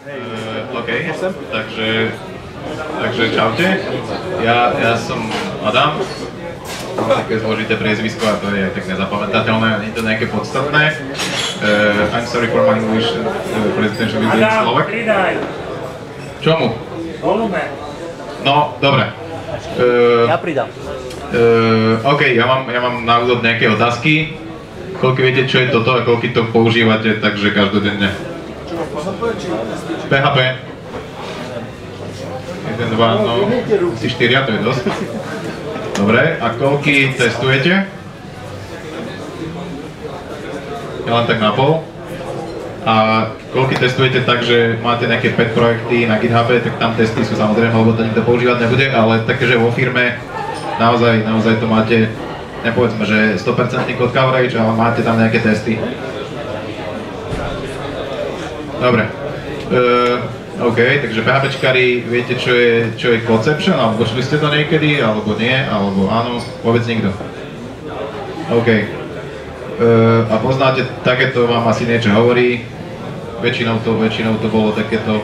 OK, takže čaute. Ja som Adam. Mám také zložité priezvisko a to je tak nezapamätateľné, nie je to nejaké podstatné. I'm sorry for my English, presidential vyzvieť Slovak. Čomu? Volumen. No, dobre. Ja pridám. OK, ja mám na úvod nejaké otázky. Koľko viete, čo je toto a koľko to používate, takže každodenne? PHP. 1, 2, no, si 4, to je dosť. Dobre, a koľky testujete? Ja len tak na pol. A koľky testujete tak, že máte nejaké pet projekty na GitHub, tak tam testy sú samozrejme, lebo to nikto používať nebude, ale také, že vo firme naozaj to máte, nepovedzme, že 100% code coverage, ale máte tam nejaké testy. Dobre. OK, takže PHPčkári, viete, čo je conception, alebo šli ste to niekedy, alebo nie, alebo áno, vôbec nikto. OK. A poznáte, takéto vám asi niečo hovorí, väčšinou to bolo takéto,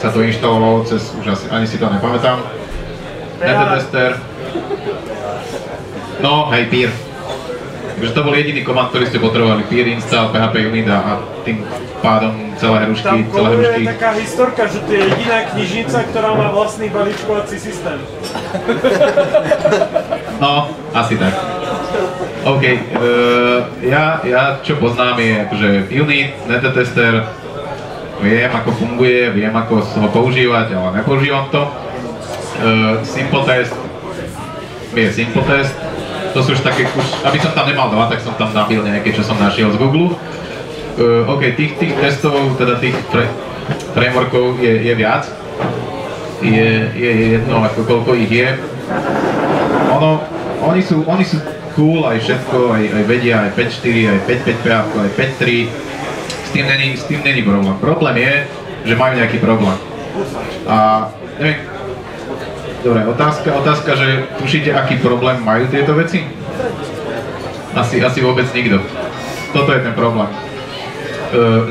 sa to inštalovalo cez, už ani si to nepamätám, Netetester. No, hej, peer. Takže to bol jediný komand, ktorý ste potrebovali, peer install, PHP unit a tým pádom celé hrušky. Tam koluje taká historka, že to je jediná knižnica, ktorá má vlastný balíčkovací systém. No, asi tak. OK, ja čo poznám je, že unit, netetester, viem ako funguje, viem ako ho používať, ale nepoužívam to. Simple test, to sú už také, aby som tam nemal dva, tak som tam nabil nejaké, čo som našiel z Google. OK, tých testov, teda tých frameworkov je viac. Je jedno, ako koľko ich je. Oni sú cool, aj všetko, aj vedia, aj 5.4, aj 5.5 PHP, aj 5.3. S tým není problém. Problém je, že majú nejaký problém. A neviem, dobre, otázka, že tušíte, aký problém majú tieto veci? Asi vôbec nikto. Toto je ten problém.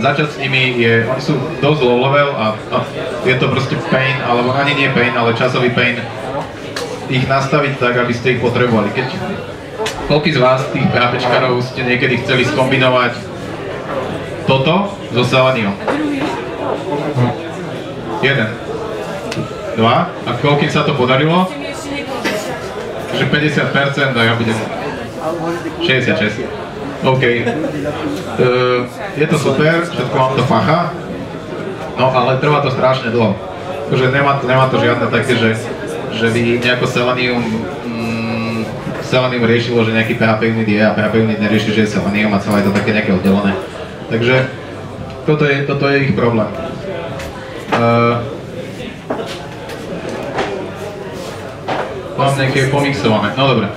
Začať s nimi oni sú dosť low level a je to proste pain, alebo ani nie pain, ale časový pain ich nastaviť tak, aby ste ich potrebovali. Koľký z vás, tých PHPčkarov, ste niekedy chceli skombinovať toto so Selenium? 1, 2, a koľkým sa to podarilo? Takže 50% a ja budem 66. OK. Je to super, všetko vám to pacha, no ale trvá to strašne dlho. Takže nemá to žiadne také, že by nejako Selenium riešilo, že nejaký PHP unit je a PHP unit nerieši, že je Selenium a celé je to také nejaké oddelené. Takže toto je ich problém. Mám nejaké pomixované, no dobre.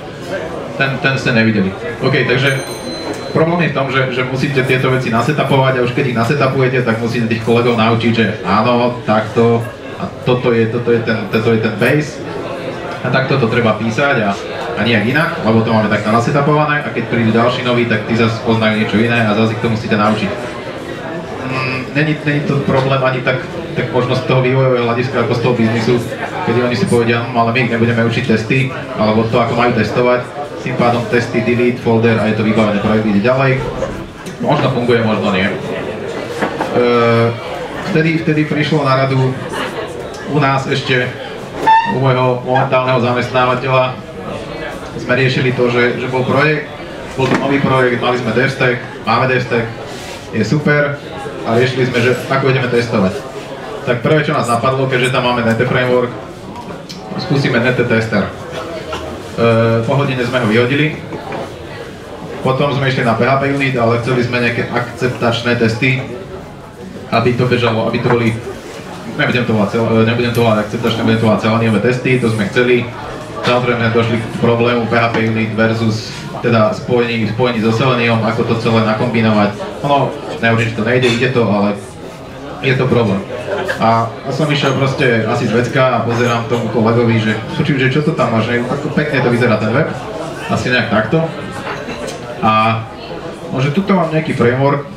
Ten ste nevideli. OK, takže problém je v tom, že musíte tieto veci nasetapovať a už keď ich nasetapujete, tak musíte tých kolegov naučiť, že áno, takto a toto je ten base a takto to treba písať a nejak inak, lebo to máme takto nasetapované a keď prídu ďalší noví, tak tí zase poznajú niečo iné a zase ich to musíte naučiť. Není to problém ani tak možno z toho vývojového hľadiska ako z toho biznisu, kedy oni si povedia, ale my ich nebudeme učiť testy, alebo to, ako majú testovať, tým pádom testy, delete, folder a je to vybavené, projekt ide ďalej. Možno funguje, možno nie. Vtedy prišlo na radu u nás ešte, u môjho momentálneho zamestnávateľa, sme riešili to, že bol projekt, bol to nový projekt, mali sme DevStack, máme DevStack, je super a riešili sme, že ako ideme testovať. Tak prvé, čo nás napadlo, keďže tam máme Nete framework, skúsime Netetester. Po hodine sme ho vyhodili, potom sme išli na PHP unit, ale chceli sme nejaké akceptačné testy, aby to bežalo, aby to boli, nebudem to volať akceptačné, budem to volať Seleniumové testy, to sme chceli. Samozrejme došli k problému PHP unit versus teda spojení so Selenium, ako to celé nakombinovať. Nehovorím, že to nejde, ide to, ale je to problém. A som išiel proste asi z vecka a pozerám tomu kolegovi, že čo to tam máš, ako pekne to vyzerá ten web, asi nejak takto. A že tuto mám nejaký framework,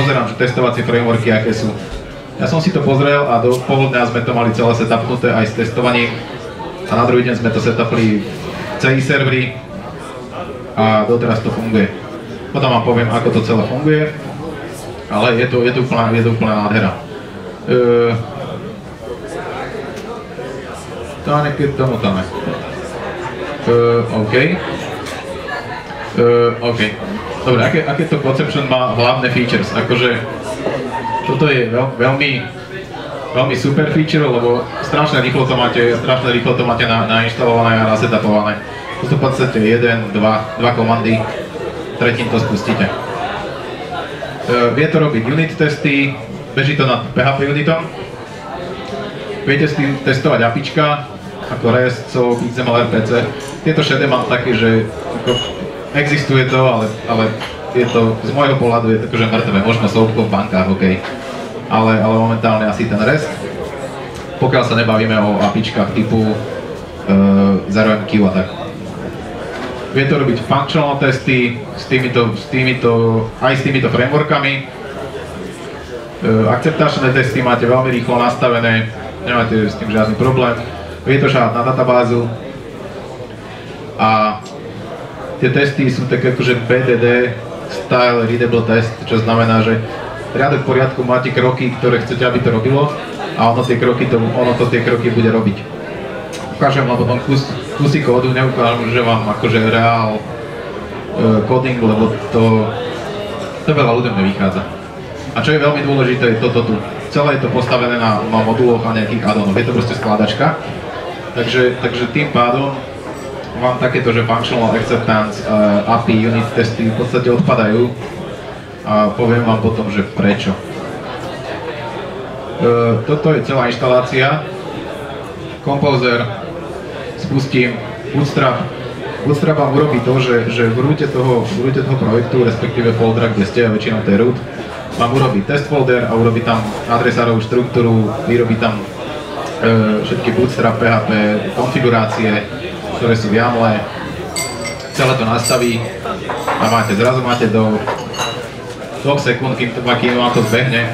pozerám, že testovacie frameworky aké sú. Ja som si to pozrel a do poludňa sme to mali celé setupnuté aj s testovaním. A na druhý deň sme to setupli v CI serveri a doteraz to funguje. Potom vám poviem, ako to celé funguje, ale je to úplná nádhera. Táne, keď tomu táne. OK. OK. Dobre, aké to Conception má hlavné features? Akože, toto je veľmi super feature, lebo strašne rýchlo to máte nainštalované a nasetupované. To sú v podstate dva komandy, tretím to spustíte. Vie to robiť unit testy, beží to nad PHP unitom. Viete s tým testovať APIčka, ako REST, SOAP, XML, RPC. Tieto šedé mám také, že existuje to, ale je to, z môjho pohľadu je to akože mŕtve, možno SOAPko v bankách, OK. Ale momentálne asi ten REST. Pokiaľ sa nebavíme o APIčkách typu 0MQ a tak. Vie to robiť functional testy aj s týmito frameworkami. Akceptačné testy máte veľmi rýchlo nastavené, nemáte s tým žiadny problém. Vie to šahať na databázu a tie testy sú také akože BDD style readable test, čo znamená, že riadok v poriadku máte kroky, ktoré chcete, aby to robilo a ono tie kroky bude robiť. Ukážem vám potom kusy kódu, neukážem, že vám akože reál coding, lebo to veľa ľuďom nevychádza. A čo je veľmi dôležité, je toto tu. Celé je to postavené na moduloch a nejakých add-onoch. Je to proste skladačka. Takže tým pádom vám takéto, že functional acceptance, API, unit testy v podstate odpadajú. A poviem vám potom, že prečo. Toto je celá inštalácia. Composer, spustím Bootstrap. Bootstrap vám urobí to, že v rúte toho projektu, respektíve foldera, kde ste, a väčšinou to je root, vám urobí test folder a urobí tam adresárovú štruktúru, vyrobí tam všetky Bootstrap, PHP, konfigurácie, ktoré sú v YAML, celé to nastaví a zrazu máte do 2 sekúnd, kým vám to zbehne,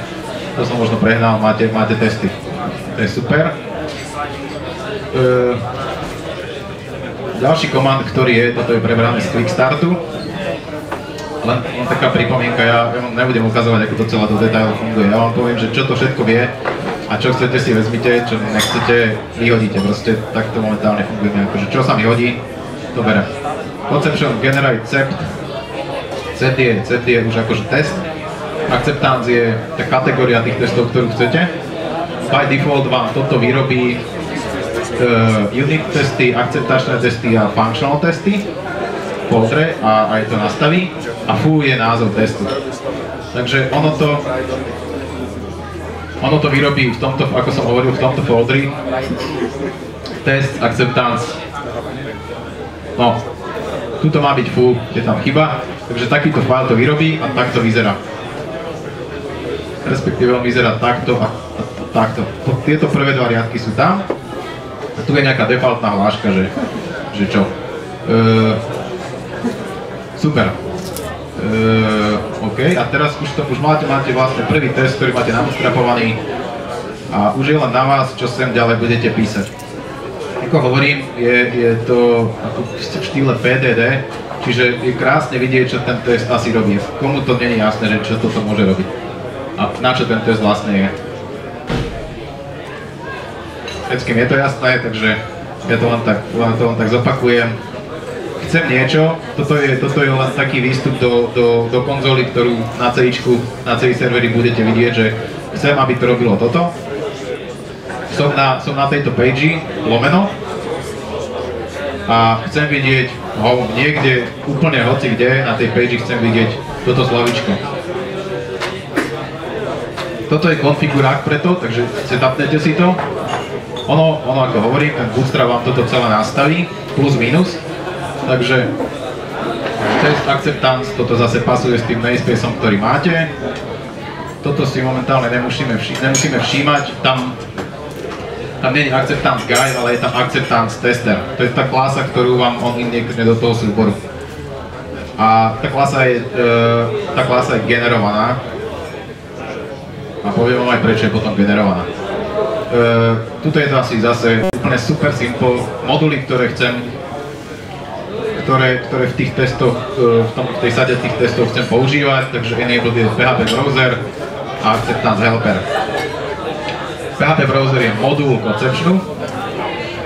to som možno prehnal, máte testy. To je super. Ďalší komand, ktorý je, toto je prebrané z Quickstartu. Len taká pripomienka, ja vám nebudem ukazovať, ako to celé do detailu funguje. Ja vám poviem, že čo to všetko vie a čo chcete si vezmite, čo nechcete, vyhodíte. Proste takto momentálne funguje. Akože čo sa mi hodí, to berem. Conception generate cept. Cept je už akože test. Acceptance je tá kategória tých testov, ktorú chcete. By default vám toto vyrobí unit testy, akceptačné testy a functional testy. Foldre a aj to nastaví a foo je názov testu. Takže ono to vyrobí v tomto, ako som hovoril, v tomto foldri test, acceptance. No, tuto má byť foo, je tam chyba, takže takýto file to vyrobí a takto vyzerá. Respektíve on vyzerá takto a takto. Tieto prvé dva riadky sú tam a tu je nejaká defaultná hláška, že čo. Super. OK, a teraz už máte vlastne prvý test, ktorý máte nabootstrapovaný a už je len na vás, čo sem ďalej budete písať. Ako hovorím, je to v štýle PDD, čiže je krásne vidieť, čo ten test asi robí. Komu to nie je jasné, že čo toto môže robiť a na čo ten test vlastne je. Všetkým je to jasné, takže ja to len tak zopakujem. Chcem niečo, toto je len taký výstup do konzoly, ktorú na CI serveri budete vidieť, že chcem, aby to robilo toto. Som na tejto page, lomeno, a chcem vidieť niekde, úplne hoci kde, na tej page chcem vidieť toto slavičko. Toto je konfigurák preto, takže setupnete si to. Ono ako hovorím, ten Bootstrap vám toto celé nastaví, plus minus. Takže test acceptance, toto zase pasuje s tým namespaceom, ktorý máte. Toto si momentálne nemusíme všímať, tam nie je acceptance guide, ale je tam acceptance tester. To je tá klasa, ktorú vám on injekne do toho súboru. A tá klasa je generovaná a poviem vám aj prečo je potom generovaná. Tuto je to asi zase úplne super simple moduly, ktoré chcem, ktoré v tých testoch, v tej sade tých testov chcem používať, takže enable je PHP Browser a Acceptance Helper. PHP Browser je modul koncepčnú,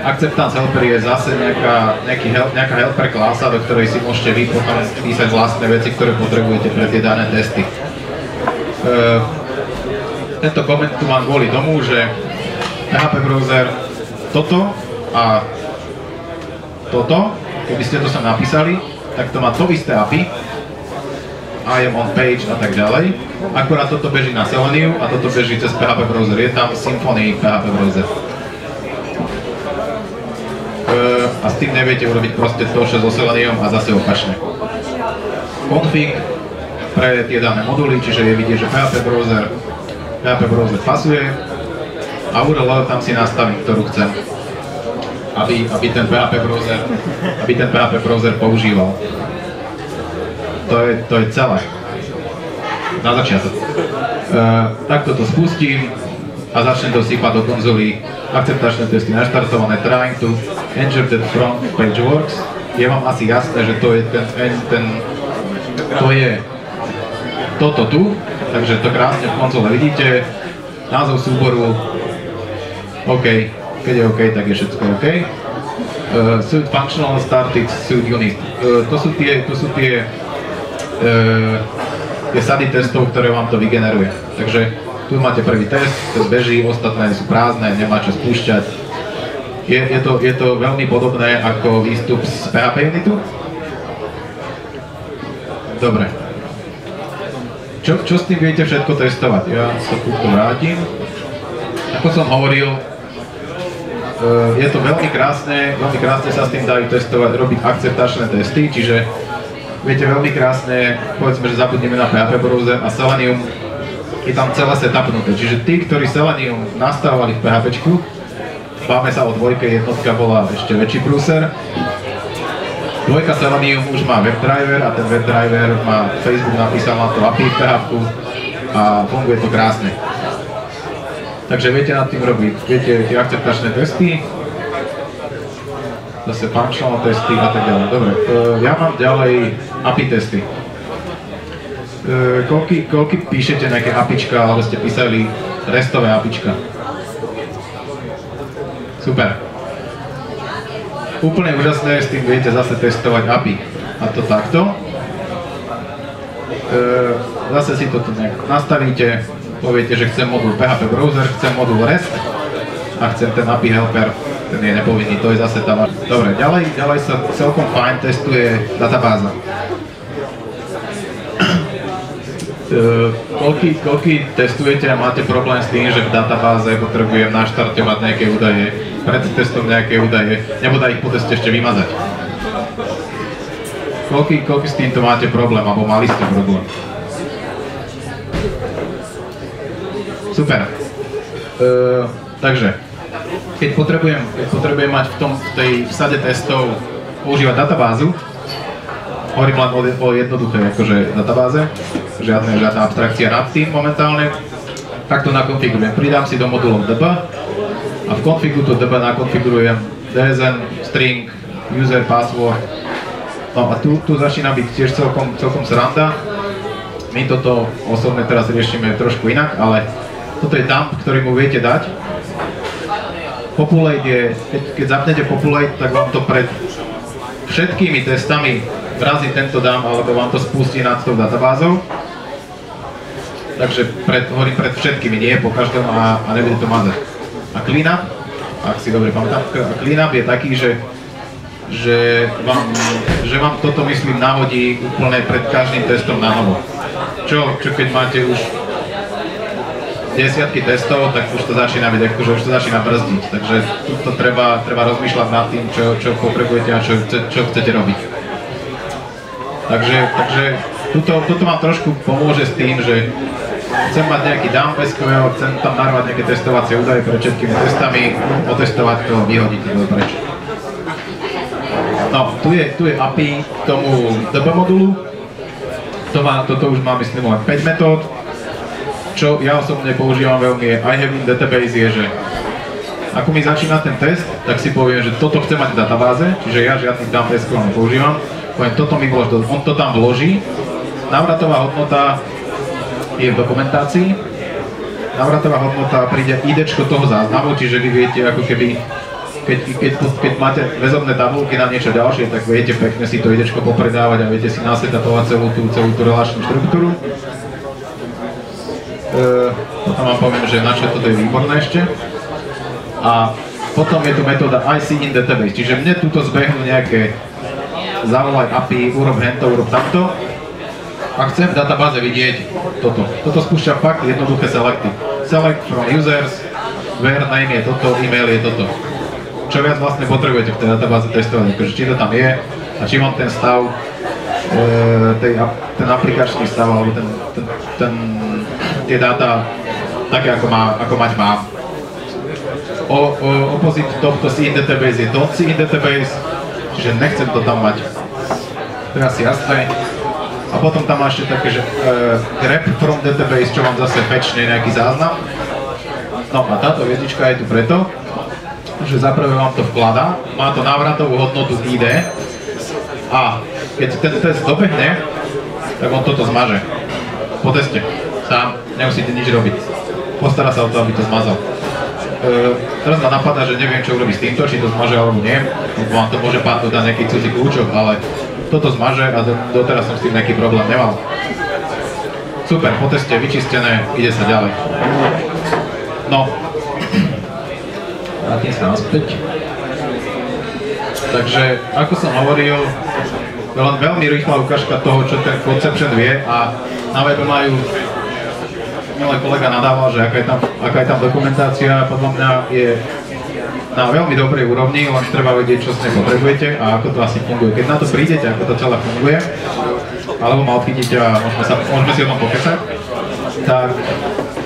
Acceptance Helper je zase nejaká helper klasa, do ktorej si môžete vy potom písať vlastné veci, ktoré potrebujete pre tie dané testy. Tento koment tu mám kvôli tomu, že PHP Browser toto a toto, keby ste to sem napísali, tak to má to isté API, I am on page a tak ďalej. Akurát toto beží na Selenium a toto beží cez PHP Browser. Je tam Symfony PHP Browser. A s tým neviete urobiť proste to, čo so Selenium a zase opačne. Config pre tie dané moduly, čiže je vidieť, že PHP Browser pasuje a URL tam si nastavím, ktorú chcem, aby ten PHP Browser používal. To je celé. Na začiatok. Takto to spustím a začnem to sypať do konzoly. Akceptačné testy naštartované, trying to ensure that front page works. Je vám asi jasné, že to je to je toto tu, takže to krásne v konzole vidíte. Názov súboru OK, keď je OK, tak je všetko OK. Suite functional started, suite unit. To sú tie sady testov, ktoré vám to vygeneruje. Takže tu máte prvý test beží, ostatné sú prázdne, nemá čo spúšťať. Je to veľmi podobné ako výstup z PHP Unitu. Dobre. Čo s tým viete všetko testovať? Ja sa tu vrátim. Ako som hovoril, je to veľmi krásne sa s tým dajú testovať, robiť akceptačné testy, čiže viete veľmi krásne, povedzme, že zabudneme na PHP Browser a Selenium je tam celé setupnuté, čiže tí, ktorí Selenium nastavovali v PHPčku, báme sa o dvojke, jednotka bola ešte väčší prúser. Dvojka Selenium už má WebDriver a ten WebDriver má Facebook napísal na to API v PHP a funguje to krásne. Takže viete nad tým robiť, viete tie akceptačné testy, zase functional testy a tak ďalej. Dobre, ja mám ďalej API testy. Koľky píšete nejaké APIčka, alebo ste písali restové APIčka? Super. Úplne úžasné, s tým viete zase testovať API. A to takto. Zase si to tu nejak nastavíte. Poviete, že chcem modul PHP Browser, chcem modul REST a chcem ten API Helper, ten je nepovinný, to je zase tam. Dobre, ďalej sa celkom fajn testuje databáza. Koľky testujete a máte problém s tým, že v databáze potrebujem naštartovať nejaké údaje, pred testom nejaké údaje, nebo dá ich po teste ešte vymazať? Koľky s týmto máte problém, alebo mali ste problém? Super. Takže, keď potrebujem mať v tej sade testov používať databázu, hovorím len o jednoduchej akože databáze, žiadna abstrakcia nad tým momentálne, tak to nakonfigurujem. Pridám si do modulov db a v konfigu to db nakonfigurujem dsn, string, user, password. No a tu začína byť tiež celkom sranda. My toto osobne teraz riešime trošku inak, ale toto je dump, ktorý mu viete dať. Populate je, keď zapnete populate, tak vám to pred všetkými testami vrazí tento dump, alebo vám to spustí nad tou databázou. Takže hovorím pred všetkými, nie po každom a nebude to mazať. A cleanup, ak si dobre pamätám, cleanup je taký, že vám toto, myslím, nahodí úplne pred každým testom na novo. Čo keď máte už desiatky testov, tak už to začína byť, akože už to začína brzdiť. Takže tu treba rozmýšľať nad tým, čo potrebujete a čo chcete robiť. Takže toto vám trošku pomôže s tým, že chcem mať nejaký dump SQL, chcem tam narvať nejaké testovacie údaje pre všetkými testami, otestovať to, vyhodiť to preč. No, tu je API k tomu DB modulu. Toto už má, myslím, len 5 metód. čo ja osobne používam veľmi je iHaving database je, že ako mi začína ten test, tak si poviem, že toto chcem mať v databáze, čiže ja žiadny dump SQL nepoužívam, poviem toto mi vlož, on to tam vloží, návratová hodnota je v dokumentácii, návratová hodnota príde IDčko toho záznamu, čiže vy viete ako keby keď máte väzobné tabulky na niečo ďalšie, tak viete pekne si to idečko popredávať a viete si nasetapovať celú tú relačnú štruktúru. Potom vám poviem, že na čo toto je výborné ešte. A potom je tu metóda IC in database, čiže mne tuto zbehnú nejaké zavolaj API, urob hento, urob tamto. A chcem v databáze vidieť toto. Toto spúšťa fakt jednoduché selecty. Select from users, where name je toto, email je toto. Čo viac vlastne potrebujete v tej databáze testovať, akože či to tam je a či mám ten stav, ten aplikačný stav, alebo tie dáta také, ako mať mám. Opposite tohto C in database je don't C in database, čiže nechcem to tam mať. To je asi jasné. A potom tam má ešte také, že grep from database, čo mám zase fetchne nejaký záznam. No a táto hviezdička je tu preto, že zaprvé vám to vkladá, má to návratovú hodnotu ID a keď ten test dobehne, tak on toto zmaže. Po teste. Sám, nemusíte nič robiť. Postará sa o to, aby to zmazal. Teraz ma napadá, že neviem, čo urobí s týmto, či to zmaže alebo nie, lebo vám to môže padnúť na nejaký cudzí kľúčok, ale toto zmaže a doteraz som s tým nejaký problém nemal. Super, po teste vyčistené, ide sa ďalej. No. Vrátim sa naspäť. Takže, ako som hovoril, len veľmi rýchla ukážka toho, čo ten Conception vie a na webe majú, milý kolega nadával, že aká je tam dokumentácia, podľa mňa je na veľmi dobrej úrovni, len treba vedieť, čo s nej potrebujete a ako to asi funguje. Keď na to prídete, ako to celé funguje, alebo ma odchytíte a môžeme si o tom pokecať,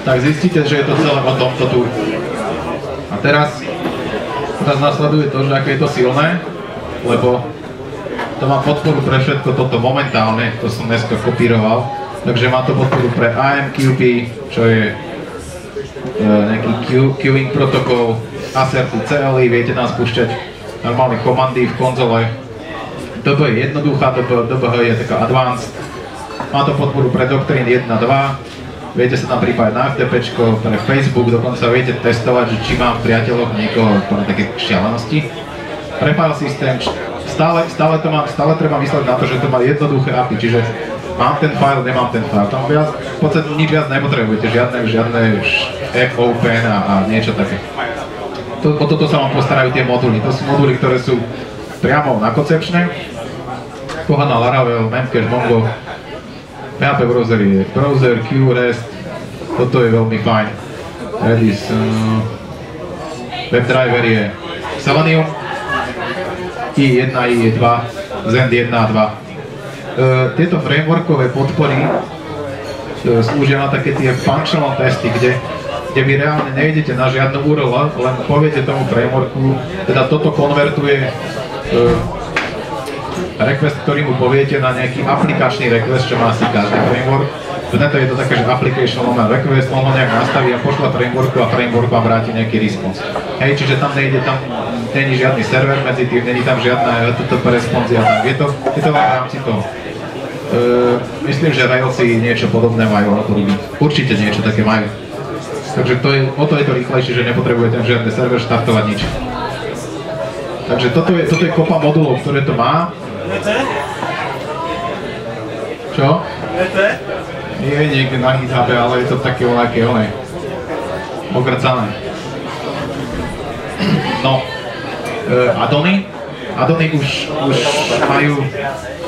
tak zistíte, že je to celé o tomto tu. A teraz nasleduje to, že aké je to silné, lebo to má podporu pre všetko toto momentálne, to som dneska kopíroval, takže má to podporu pre AMQP, čo je nejaký queuing protokol, Asserted CLI, viete nám spúšťať normálne komandy v konzole. DB je jednoduchá, DBH je taká advanced, má to podporu pre Doctrine 1.2, viete sa tam pripájať na FTPčko, pre Facebook, dokonca viete testovať, že či mám v priateľoch niekoho pre také šialenosti. Pre file systém, stále treba mysleť na to, že to má jednoduché API, čiže mám ten file, nemám ten file. Tam viac, v podstate nič viac nepotrebujete, žiadne fopen a niečo také. O toto sa vám postarajú tie moduly. To sú moduly, ktoré sú priamo na koncepčne. Kohana, Laravel, Memcache, Mongo, PHP browser je browser, Q, REST, toto je veľmi fajn. Redis, WebDriver je Selenium, I1, I2, Zend 1 a 2. Tieto frameworkové podpory slúžia na také tie functional testy, kde vy reálne nejdete na žiadnu URL, len poviete tomu frameworku, teda toto konvertuje request, ktorý mu poviete na nejaký aplikačný request, čo má asi každý framework. Tento je to také, že application request, on ho nejak nastaví a pošle frameworku a framework vám vráti nejaký response. Hej, čiže tam není žiadny server medzi tým, není tam žiadna HTTP responsia, je to v rámci toho. Myslím, že Railsy niečo podobné majú, určite niečo také majú. Takže o to je to rýchlejšie, že nepotrebujete žiadny server štartovať nič. Takže toto je kopa modulov, ktoré to má. Čo? Je niekde na GitHube, ale je to také voľaké ogrcané. No, Addony už majú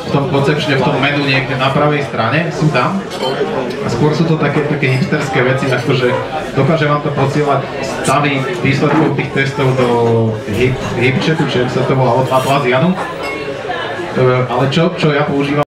v tom koncepčne, v tom menu niekde na pravej strane, sú tam. A skôr sú to také hipsterské veci, akože dokáže vám to posielať stavy výsledkov tých testov do HipChatu, čo sa to volá od Atlassianu. Ale čo ja používam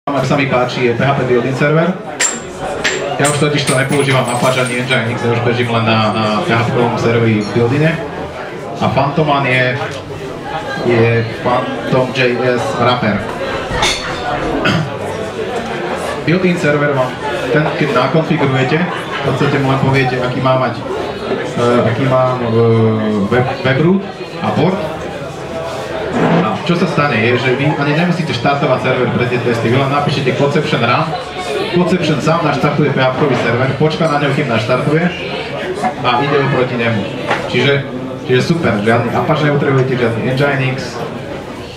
Ak sa mi páči, je PHP Building Server. Ja už totiž to nepoužívam Apache ani Nginx, ja už bežím len na PHP serveri v Buildine. A Phantoman je Phantom.js wrapper. Built-in server vám, ten keď nakonfigurujete, v podstate mu len poviete, aký má mať webroot a port. A čo sa stane je, že vy ani nemusíte štartovať server pre tie testy, vy len napíšete conception run, conception sám naštartuje PHP-ový server, počká na ňo, kým naštartuje a ide oproti nemu. Čiže super, žiadny Apache nepotrebujete, žiadny Nginx,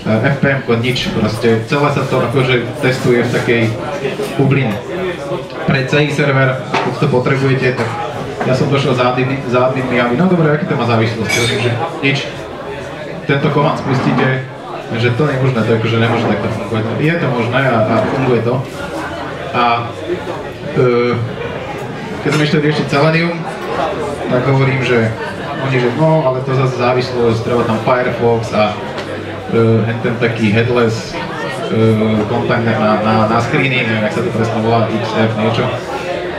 FPM, nič, proste celé sa to akože testuje v takej bubline. Pre CI server, keď to potrebujete, tak ja som došiel za adminmi a no dobre, aký to má závislosť, že nič. Tento komand spustíte, že to nie je možné, to akože nemôže takto fungovať. Je to možné a funguje to. A keď som ešte riešiť Selenium, tak hovorím, že oni, že no, ale to zase závislosť, treba tam Firefox a ten taký headless container na screeny, neviem, jak sa to presne volá, XF, niečo.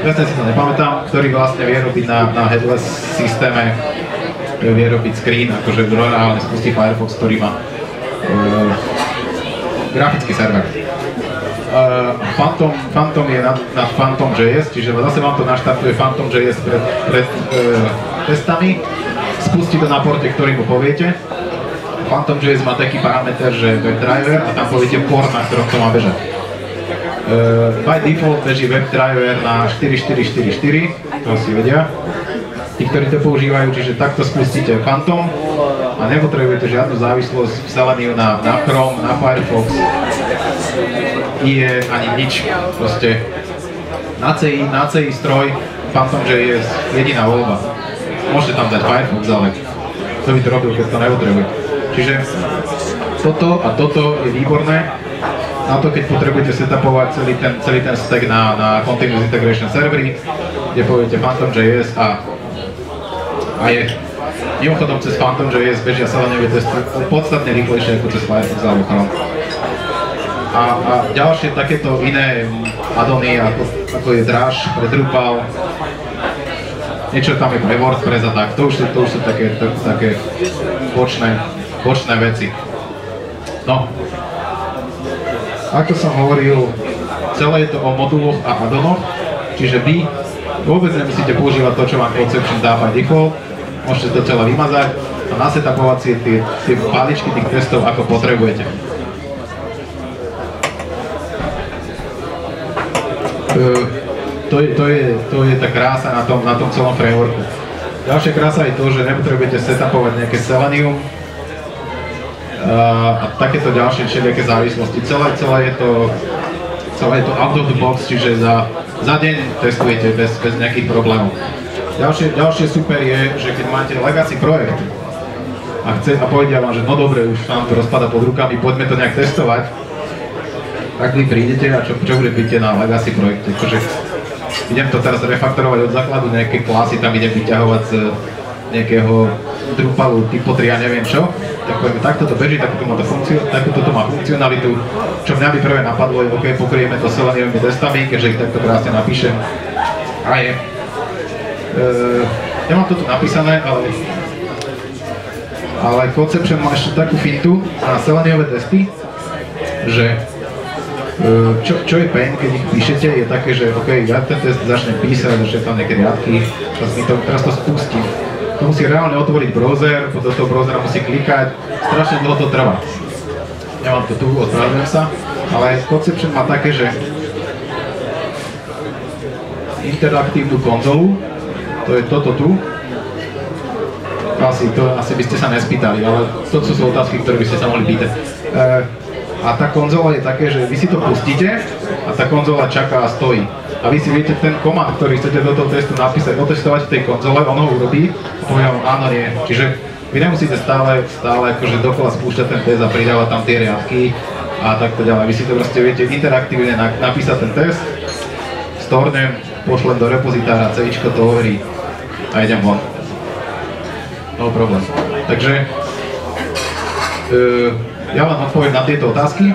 Presne si to nepamätám, ktorý vlastne vie robiť na headless systéme, vie robiť screen, akože reálne spustí Firefox, ktorý má grafický server. Phantom je nad Phantom.js, čiže zase vám to naštartuje Phantom.js pred testami, spustí to na porte, ktorý mu poviete. Phantom.js má taký parameter, že WebDriver a tam poviete port, na ktorom to má bežať. By default beží WebDriver na 4444, to si vedia. Tí, ktorí to používajú, čiže takto spustíte Phantom a nepotrebujete žiadnu závislosť v Selenium na Chrome, na Firefox, IE, ani nič. Proste na CI stroj Phantom.js jediná voľba. Môžete tam dať Firefox, ale kto by to robil, keď to nepotrebuje. Čiže toto a toto je výborné na to, keď potrebujete setupovať celý ten stack na Continuous Integration servery, kde poviete Phantom.js a je mimochodom cez Phantom.js bežia Selenium testy podstatne rýchlejšie ako cez Firefox alebo Chrome. A ďalšie takéto iné addony, ako je Drush pre Drupal, niečo tam je pre WordPress a tak, to už sú také bočné veci. No, ako som hovoril, celé je to o moduloch a addonoch, čiže vy vôbec nemusíte používať to, čo vám Conception dá by default, môžete to celé vymazať a nasetapovať si tie balíčky tých testov, ako potrebujete. To je tá krása na tom celom frameworku. Ďalšia krása je to, že nepotrebujete setupovať nejaké Selenium a takéto ďalšie všelijaké závislosti. Celé je to out of the box, čiže za deň testujete bez nejakých problémov. Ďalšie super je, že keď máte legacy projekt a povedia vám, že no dobre, už nám to rozpada pod rukami, poďme to nejak testovať, tak vy prídete a čo urobíte na legacy projekte. Idem to teraz refaktorovať od základu, nejaké klasy tam idem vyťahovať z nejakého Drupalu typo 3 a neviem čo, tak povieme, takto to beží, takto to má funkcionalitu. Čo mňa by prvé napadlo je, OK, pokryjeme to Seleniumými testami, keďže ich takto krásne napíšem. A je. Nemám to tu napísané, ale Conception má ešte takú fintu na Seleniumové testy, že čo je pain, keď ich píšete, je také, že OK, ja ten test začnem písať, začnem tam nejaké riadky, teraz to spustím. To musí reálne otvoriť browser, do toho browsera musí klikať, strašne dlho to trvá. Nemám to tu, ospravedlňujem sa, ale Conception má také, že interaktívnu konzolu, to je toto tu. Asi by ste sa nespýtali, ale to sú otázky, ktoré by ste sa mohli pýtať. A tá konzola je také, že vy si to pustíte a tá konzola čaká a stojí. A vy si viete ten komand, ktorý chcete do toho testu napísať, otestovať v tej konzole, on ho urobí a povie vám áno, nie. Čiže vy nemusíte stále akože dokola spúšťať ten test a pridávať tam tie riadky a takto ďalej. Vy si to proste viete interaktívne napísať ten test, stornem, pošlem do repozitára, CIčko to overí a idem von. No problém. Takže ja len odpoviem na tieto otázky.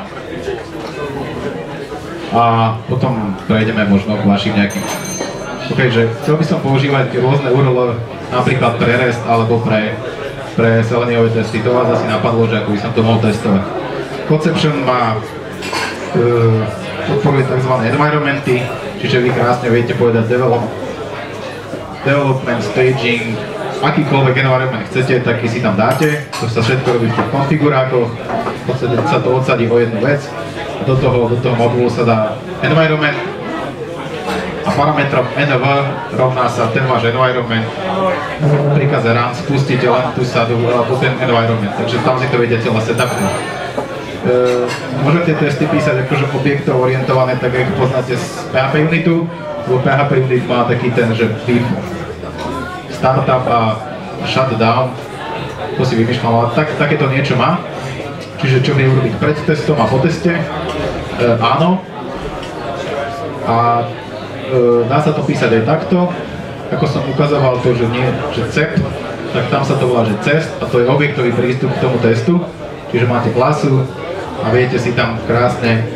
A a potom prejdeme možno k vašim nejakým. OK, že chcel by som používať rôzne URL, napríklad pre REST alebo pre seleniové testy. To vás asi napadlo, že ako by som to mohol testovať. Conception má podporuje tzv. Environmenty, čiže vy krásne viete povedať development, staging, akýkoľvek environment chcete, taký si tam dáte. To sa všetko robí v tých konfigurákoch, v podstate sa to odsadí o jednu vec. Do toho modulu sa dá environment a parametrom env rovná sa ten váš environment. V príkaze run spustíte len tú sadu alebo ten environment, takže tam si to viete celé setupnúť. Môžete testy písať akože objektov orientované, tak ako poznáte z PHP Unitu, lebo PHP Unit má taký ten, že startup a shutdown, to si vymýšľam, ale takéto niečo má. Čiže čo vie urobiť pred testom a po teste? Áno. A dá sa to písať aj takto, ako som ukazoval to, že nie, že CEP, tak tam sa to volá, že cest, a to je objektový prístup k tomu testu, čiže máte klasu a viete si tam krásne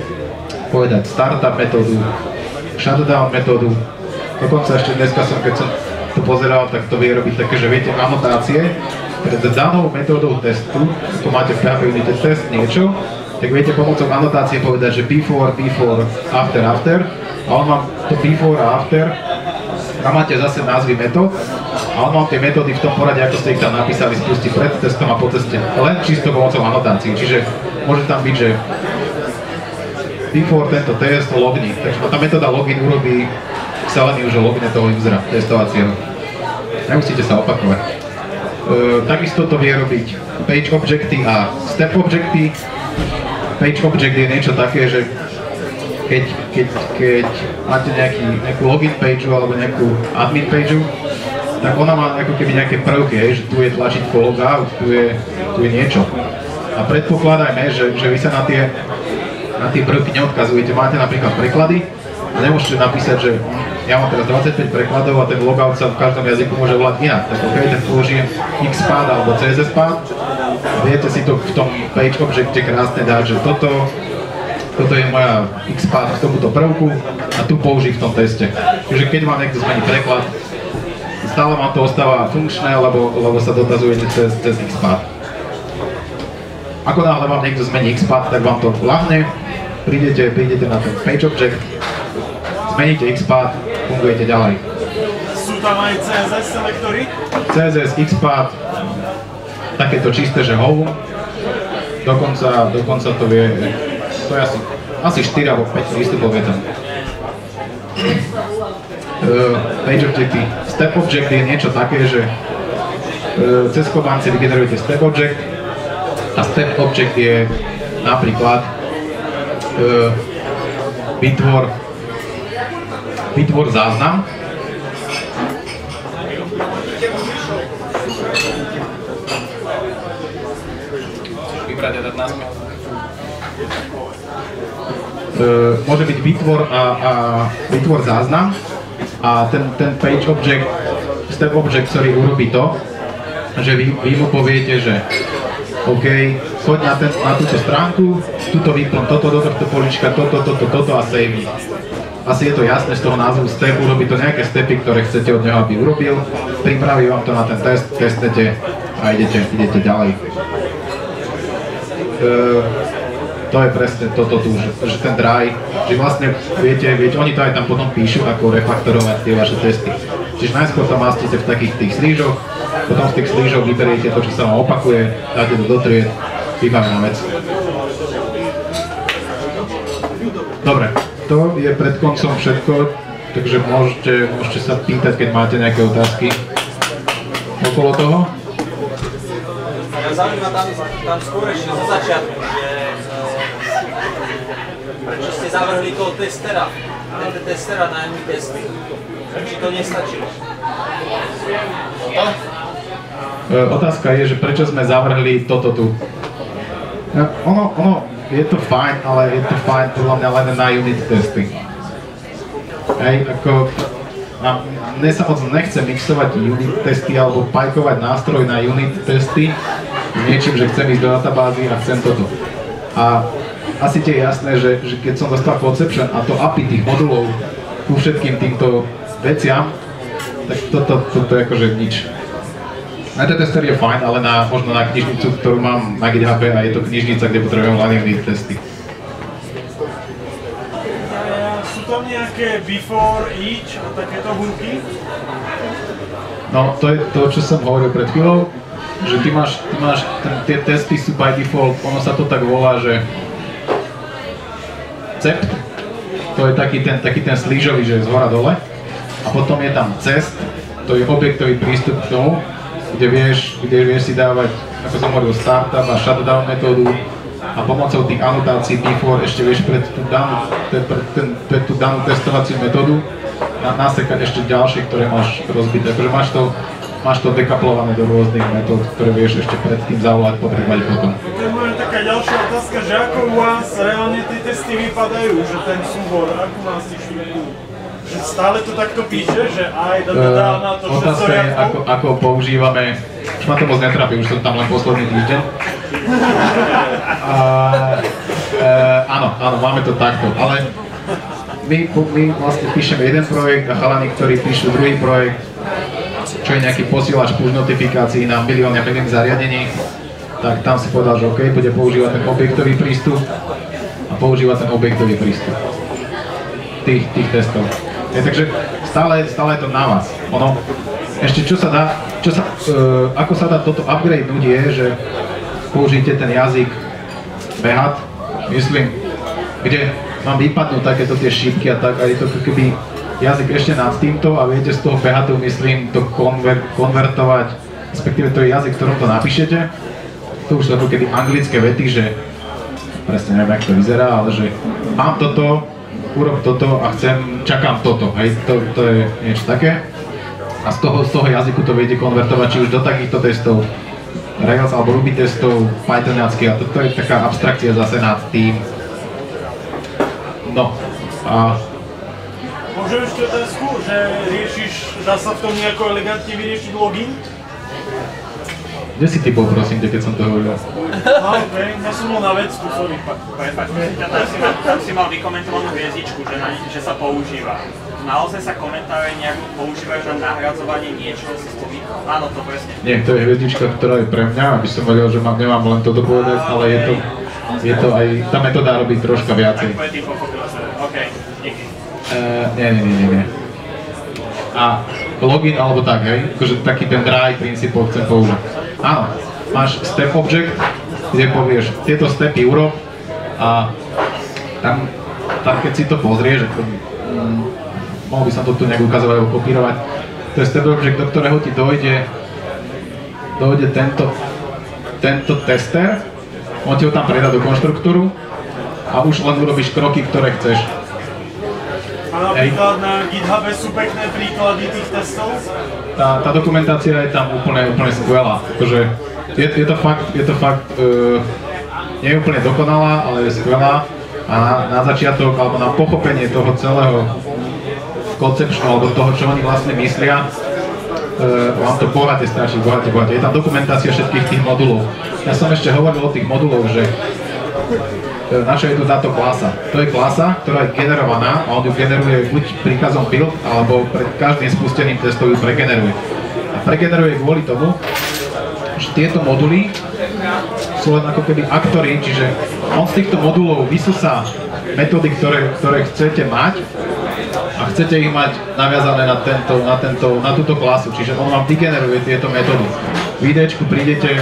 povedať startup metódu, shutdown metódu, dokonca ešte dneska keď som to pozeral, tak to vie robiť také, že viete anotácie pred danou metódou testu, ako máte v PHP Unit test niečo, tak viete pomocou anotácie povedať, že before, after, a on vám to before a after, tam máte zase názvy metód a on vám tie metódy v tom poradí, ako ste ich tam napísali, spustí pred testom a po teste, len čisto pomocou anotácií, čiže môže tam byť, že before tento test logni, takže tá metóda login urobí Selenium, že logne toho usera testovacieho. Nemusíte sa opakovať. Takisto to vie robiť page objecty a step objecty. Page object je niečo také, že keď máte nejakú login page alebo nejakú admin page, tak ona má ako keby nejaké prvky, že tu je tlačítko logout, tu je niečo. A predpokladajme, že vy sa na tie prvky neodkazujete. Máte napríklad preklady a nemôžete napísať, že ja mám teraz 25 prekladov a ten logout sa v každom jazyku môže volať inak. Tak OK, tak použijem XPath alebo CSSPath. Viete si to v tom page objecte krásne dať, že toto je moja XPath k tomuto prvku a tu použiť v tom teste. Čiže keď vám niekto zmení preklad, stále vám to ostáva funkčné, lebo sa dotazujete cez XPath. Ako náhle vám niekto zmení XPath, tak vám to ľahne, prídete na ten page object, zmeníte XPath, fungujete ďalej. Sú tam aj CSS selektory? CSS, XPath, takéto čisté, že home. Dokonca to vie, to je asi 4 alebo 5 prístupov je tam. Page objecty. Step object je niečo také, že cez command si vygenerujete step object a step object je napríklad vytvor záznam. Vybrať a dať naspäť. Môže byť vytvor vytvor záznam a ten page object, step object, ktorý urobí to, že vy mu poviete, že OK, choď na túto stránku, tuto vyplň toto do tohto polička, toto a save. Asi je to jasné z toho názvu step, urobí to nejaké stepy, ktoré chcete od neho, aby urobil, pripraví vám to na ten test, testnete a idete ďalej. To je presne toto tu, že ten dry, že vlastne viete, oni to aj tam potom píšu, ako refaktorovať tie vaše testy. Čiže najskôr to mastíte v takých tých slížoch, potom z tých slížov vyberiete to, čo sa vám opakuje, dáte to do tried, vybavená vec. Dobre, to je pred koncom všetko, takže môžete sa pýtať, keď máte nejaké otázky okolo toho. Mňa zaujíma tam skôr ešte zo začiatku, že prečo ste zavrhli toho testera, na unit testy. Či to nestačilo? Otázka je, že prečo sme zavrhli toto tu. Ono je to fajn, ale je to fajn podľa mňa len na unit testy. Hej, ako... Mne sa moc nechce mixovať unit testy alebo pajkovať nástroj na unit testy s niečím, že chcem ísť do databázy a chcem toto. A asi ti je jasné, že keď som dostal conception a to API tých modulov ku všetkým týmto veciam, tak toto je akože nič. Na tester je fajn, ale možno na knižnicu, ktorú mám na GitHub a je to knižnica, kde potrebujem len unit testy. Sú tam nejaké before, each a takéto húky? No, to je to, čo som hovoril pred chvíľou, že ty máš tie testy sú by default, ono sa to tak volá, že cept, to je taký ten slížový, že je z hora dole, a potom je tam cest, to je objektový prístup k tomu, kde vieš si dávať, ako som hovoril, startup a shutdown metódu a pomocou tých anotácií before ešte vieš pred tú danú testovaciu metódu nasekať ešte ďalšie, ktoré máš rozbité. Takže máš to dekaplované do rôznych metód, ktoré vieš ešte predtým zavolať, potrebovať potom. To je moja taká ďalšia otázka, že ako u vás reálne tie testy vypadajú, že ten súbor, ako máš si štruktúru? Že stále to takto píše, že aj na to, že otázka je, ako používame, už ma to moc netrápi, už som tam len posledný týždeň. Áno, máme to takto, ale my vlastne píšeme jeden projekt a chalani, ktorí píšu druhý projekt, čo je nejaký posielač push notifikácií na milión zariadení, tak tam si povedal, že OK, bude používať ten objektový prístup a používať ten objektový prístup tých testov. Takže stále je to na vás. Ešte ako sa dá toto upgradenúť je, že použijete ten jazyk Behat, myslím, kde mám vypadnúť takéto tie šípky a tak, a je to keby jazyk ešte nad týmto a viete z toho Behatu, myslím, to konvertovať, respektíve to je jazyk, v ktorom to napíšete. To už sú ako keby anglické vety, že presne neviem, jak to vyzerá, ale že mám toto, urob toto a čakám toto, hej, to je niečo také. A z toho jazyku to viete konvertovať, či už do takýchto testov, Rails alebo Ruby testov, Pythoniacky, a toto je taká abstrakcia zase nad tým. No, a... Môžem ešte otázku, že dá sa v tom nejako elegantne vyriešiť login? Kde si ty bol, prosím, keď som to hovoril? Okej, ja som bol na vecku, sorry. Tam si mal vykomentovanú hviezdičku, že sa používa. Naozaj sa komentáre nejak používajú na nahradzovanie niečoho systému? Áno, to presne. Nie, to je hviezdička, ktorá je pre mňa, aby som vedel, že nemám len toto povedať, ale je to aj, tá metóda robí troška viacej. Tak tým pochopil sa. OK, díky. Nie. A login alebo tak, hej, akože taký ten dry princíp chcem použiť. Áno, máš step object, kde povieš, tieto stepy urob a tam keď si to pozrieš, mohol by som to tu nejak ukazovať alebo kopírovať, to je step object, do ktorého ti dojde tento tester, on ti ho tam predá do konštruktúru a už len urobíš kroky, ktoré chceš. A napríklad na GitHube sú pekné príklady tých testov? Tá dokumentácia je tam úplne skvelá, pretože je to fakt nie je úplne dokonalá, ale je skvelá a na začiatok alebo na pochopenie toho celého koncepčného alebo toho, čo oni vlastne myslia, vám to bohate straší, bohate. Je tam dokumentácia všetkých tých modulov. Ja som ešte hovoril o tých moduloch, že na čo je tu táto klasa. To je klasa, ktorá je generovaná a on ju generuje buď príkazom build, alebo pred každým spusteným testom ju pregeneruje. A pregeneruje kvôli tomu, že tieto moduly sú len ako keby aktory, čiže on z týchto modulov vysúsa metódy, ktoré chcete mať a chcete ich mať naviazané na túto klasu, čiže on vám vygeneruje tieto metódy. V IDčku prídete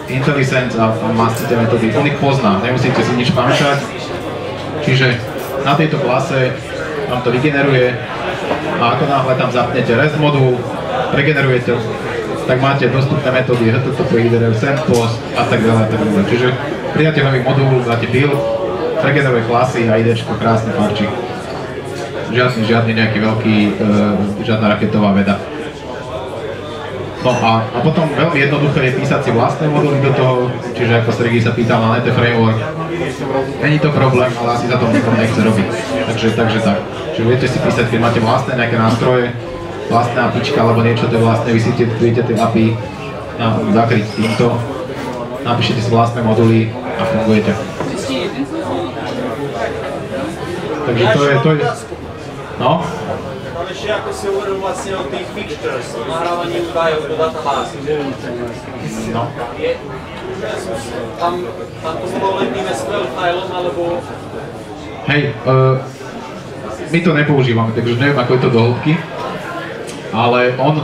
IntelliSense a mastíte metódy, on ich pozná, nemusíte si nič pamätať, čiže na tejto klase vám to vygeneruje a ako náhle tam zapnete REST modul, regenerujete, tak máte dostupné metódy HTTP, SendPost a tak ďalej. Čiže pridáte nový modul, dáte build, regeneruje klasy a IDčko krásne farčí. Žiadny nejaký veľký, žiadna raketová veda. No a potom veľmi jednoduché je písať si vlastné moduly do toho, čiže ako Sergej sa pýtal na NT Framework, není to problém, ale asi za to nikto nechce robiť. Takže tak. Čiže viete si písať, keď máte vlastné nejaké nástroje, vlastná apička alebo niečo, to je vlastné, vy si viete tie API zakryť týmto, napíšete si vlastné moduly a fungujete. Takže to je... No? Ale ešte ako si hovoril vlastne o tých fixtures, o nahrávaní údajov do databázy. No. Tam to bolo len tým SQL fileom, alebo... Hej, my to nepoužívame, takže neviem, ako je to do hĺbky, ale on...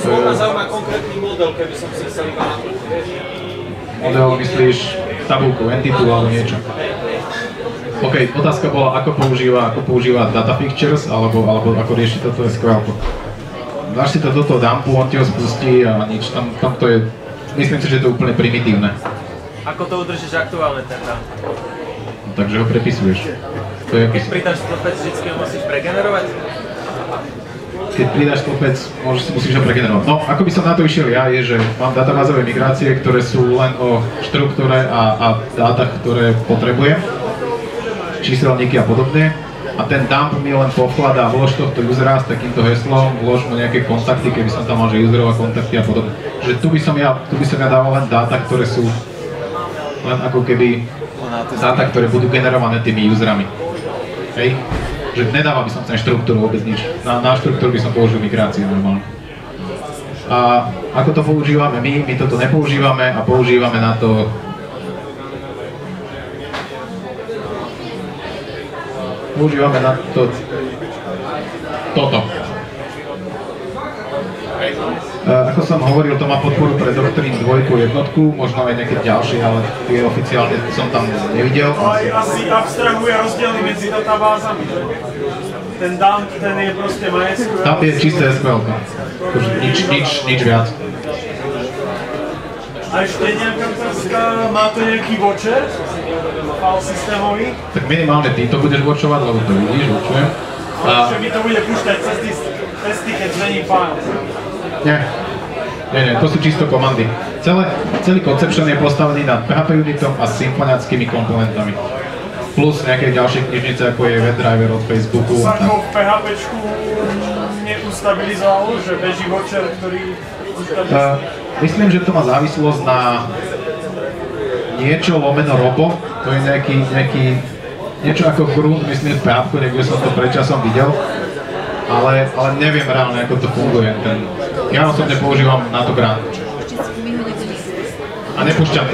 Ma zaujíma konkrétny model, keby som si chcel iba na to. Model, myslíš tabulku, entitu alebo niečo? OK, otázka bola, ako používa data fixtures, alebo ako rieši toto SQL. Dáš si to do toho dumpu, on ti ho spustí a nič, tam to je, myslím si, že je to úplne primitívne. Ako to udržíš aktuálne ten dump? No, takže ho prepisuješ. To je Keď pridáš kopec, vždycky ho musíš pregenerovať? Keď pridáš kopec, musíš ho pregenerovať. No, ako by som na to išiel ja, je, že mám databázové migrácie, ktoré sú len o štruktúre a dátach, ktoré potrebujem, číselníky a podobne. A ten dump mi len povkladá, vlož tohto usera s takýmto heslom, vlož mu nejaké kontakty, keby som tam mal, že userov a kontakty a podobne. Že tu by som ja dával len dáta, ktoré sú len ako keby dáta, ktoré budú generované tými userami. Hej? Že nedával by som sem štruktúru vôbec nič. Na štruktúru by som použil migráciu normálne. A ako to používame my toto nepoužívame a používame na to toto. Ako som hovoril, to má podporu pre Doctrine 2 jednotku, možno aj nejaké ďalšie, ale tie oficiálne som tam nevidel. Asi abstrahuje rozdiely medzi databázami, že? Ten dump, ten je proste MySQL. Dump je čisté SQL, nič viac. A ešte nejaká otázka, má to nejaký watcher? File systémový? Tak minimálne ty to budeš watchovať, lebo to vidíš, watchujem. Že mi to bude púšťať cez testy, keď zmením file. Nie, to sú čisto komandy. Celý conception je postavený nad PHP unitom a symfoniackými komponentami. Plus nejaké ďalšie knižnice, ako je WebDriver od Facebooku. Sa to v PHPčku neustabilizovalo, že beží watcher, ktorý ustabilizuje? Myslím, že to má závislosť na niečo lomeno robo. To je nejaký niečo ako grunt, myslím v PHP, niekde som to predčasom videl. Ale neviem reálne, ako to funguje. Ja osobne používam na to grant. A nepúšťam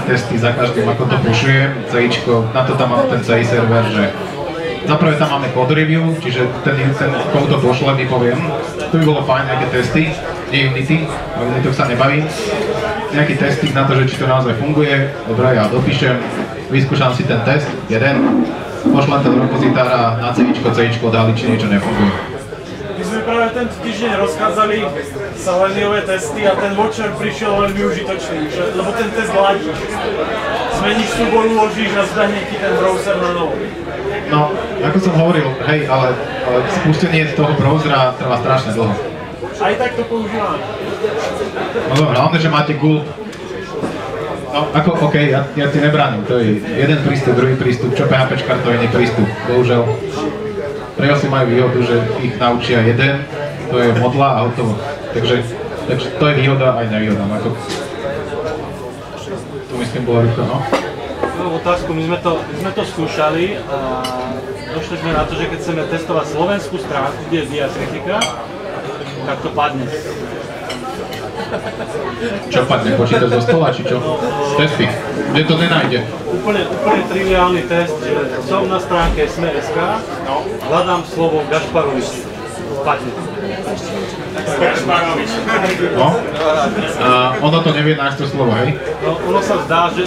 testy za každým, ako to pušujem. CIčko, na to tam mám ten CI server, že zaprvé tam máme code review, čiže ten code to pošle, mi poviem, to by bolo fajn, nejaké testy, nie Unity, o Unitoch sa nebavím. Nejaký testing na to, že či to naozaj funguje, dobre, ja dopíšem, vyskúšam si ten test, jeden, pošlem to do repozitára na CIčko dali, či niečo nefunguje. My sme práve tento týždeň rozchádzali seleniové testy a ten watcher prišiel veľmi užitočný, lebo ten test ladí. Zmeníš súbor, uložíš a zbehne ti ten browser na novo. No, ako som hovoril, hej, ale spustenie toho browsera trvá strašne dlho. Aj tak to používame. No dobré, hlavne, že máte gulp. No, OK, ja ti nebránim, to je jeden prístup, druhý prístup, čo PHPčkár to je iný prístup, bohužiaľ. Prejosi majú výhodu, že ich naučia jeden, to je modla a hotovo. Takže to je výhoda aj nevýhoda. Tu myslím bola ruka, no? Otázku, my sme to skúšali a došli sme na to, že keď chceme testovať slovenskú stránku, kde je diakritika, tak to padne. Čo padne? Počítač zo stola, či čo? Testy. Kde to nenájde? Úplne triviálny test, že som na stránke Sme.sk, hľadám slovo Gašparovič. Padne. Gašparovič. No? A ono to nevie nájsť to slovo, hej? No, ono sa zdá, že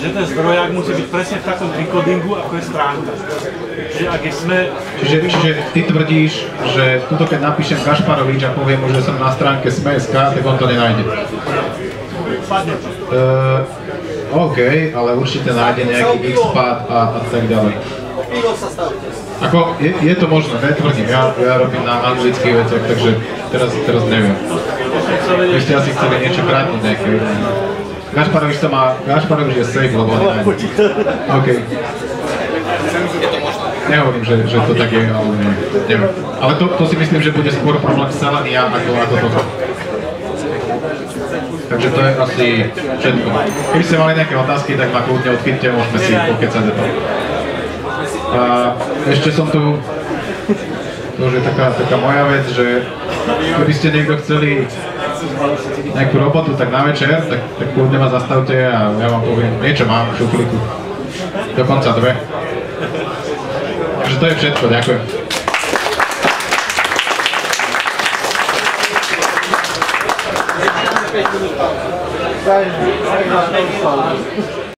ten zdroják musí byť presne v takom encodingu, ako je stránka. Čiže ak je Sme... Čiže ty tvrdíš, že tuto keď napíšem Gašparovič a poviem mu, že som na stránke Sme.sk, tak on to nenájde. Padne to. OK, ale určite nájde nejaký XPath a tak ďalej. Ako, je to možné, netvrdím, ja robím na anglických veciach, takže teraz neviem. Ešte asi chceli niečo krátnuť nejaké. Gašparovič je safe, lebo on nájde. OK. Nehovorím, že to tak je, ale neviem. Ale to si myslím, že bude skôr problém Selenia ako toto. Takže to je asi všetko. Keby ste mali nejaké otázky, tak ma kľudne odchyťte, môžeme si pokecať o tom. A ešte som tu, to už je taká moja vec, že keby ste niekto chceli nejakú robotu, tak na večer, tak kľudne ma zastavte a ja vám poviem, niečo mám v šuflíku. Dokonca 2. Takže to je všetko, ďakujem.